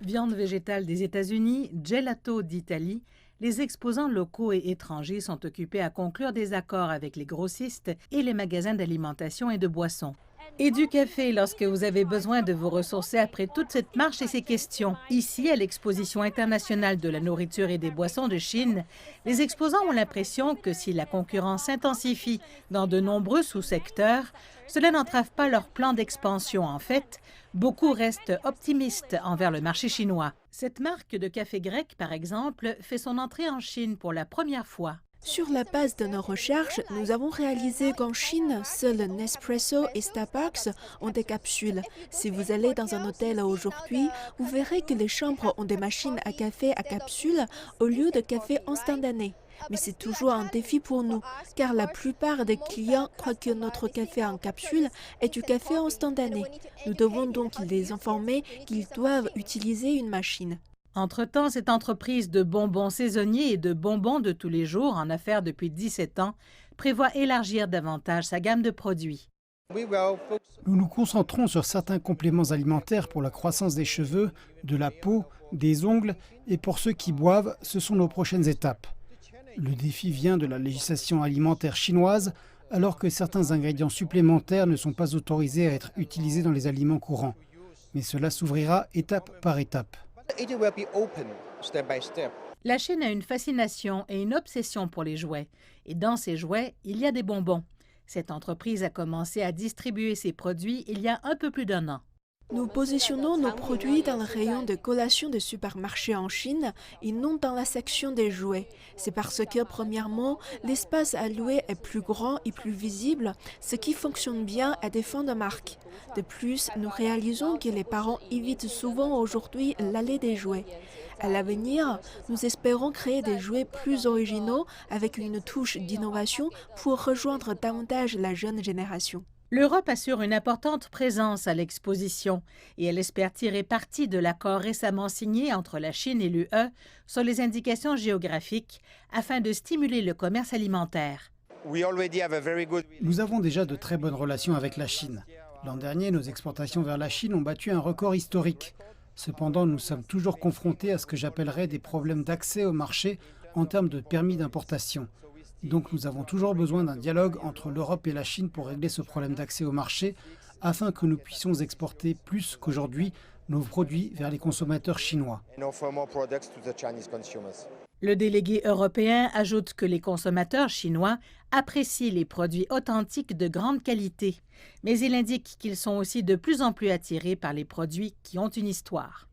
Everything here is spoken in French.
Viande végétale des États-Unis, gelato d'Italie, les exposants locaux et étrangers sont occupés à conclure des accords avec les grossistes et les magasins d'alimentation et de boissons. Et du café lorsque vous avez besoin de vous ressourcer après toute cette marche et ces questions. Ici, à l'Exposition internationale de la nourriture et des boissons de Chine, les exposants ont l'impression que si la concurrence s'intensifie dans de nombreux sous-secteurs, cela n'entrave pas leur plan d'expansion. En fait, beaucoup restent optimistes envers le marché chinois. Cette marque de café grec, par exemple, fait son entrée en Chine pour la première fois. Sur la base de nos recherches, nous avons réalisé qu'en Chine, seuls Nespresso et Starbucks ont des capsules. Si vous allez dans un hôtel aujourd'hui, vous verrez que les chambres ont des machines à café à capsules au lieu de café instantané. Mais c'est toujours un défi pour nous, car la plupart des clients croient que notre café en capsule est du café instantané. Nous devons donc les informer qu'ils doivent utiliser une machine. Entre-temps, cette entreprise de bonbons saisonniers et de bonbons de tous les jours, en affaires depuis 17 ans, prévoit élargir davantage sa gamme de produits. Nous nous concentrons sur certains compléments alimentaires pour la croissance des cheveux, de la peau, des ongles et pour ceux qui boivent, ce sont nos prochaines étapes. Le défi vient de la législation alimentaire chinoise, alors que certains ingrédients supplémentaires ne sont pas autorisés à être utilisés dans les aliments courants. Mais cela s'ouvrira étape par étape. La Chine a une fascination et une obsession pour les jouets. Et dans ces jouets, il y a des bonbons. Cette entreprise a commencé à distribuer ses produits il y a un peu plus d'1 an. Nous positionnons nos produits dans le rayon de collation des supermarchés en Chine et non dans la section des jouets. C'est parce que, premièrement, l'espace alloué est plus grand et plus visible, ce qui fonctionne bien à des fins de marque. De plus, nous réalisons que les parents évitent souvent aujourd'hui l'allée des jouets. À l'avenir, nous espérons créer des jouets plus originaux avec une touche d'innovation pour rejoindre davantage la jeune génération. L'Europe assure une importante présence à l'exposition et elle espère tirer parti de l'accord récemment signé entre la Chine et l'UE sur les indications géographiques afin de stimuler le commerce alimentaire. Nous avons déjà de très bonnes relations avec la Chine. L'an dernier, nos exportations vers la Chine ont battu un record historique. Cependant, nous sommes toujours confrontés à ce que j'appellerais des problèmes d'accès au marché en termes de permis d'importation. Donc nous avons toujours besoin d'un dialogue entre l'Europe et la Chine pour régler ce problème d'accès au marché afin que nous puissions exporter plus qu'aujourd'hui nos produits vers les consommateurs chinois. Le délégué européen ajoute que les consommateurs chinois apprécient les produits authentiques de grande qualité, mais il indique qu'ils sont aussi de plus en plus attirés par les produits qui ont une histoire.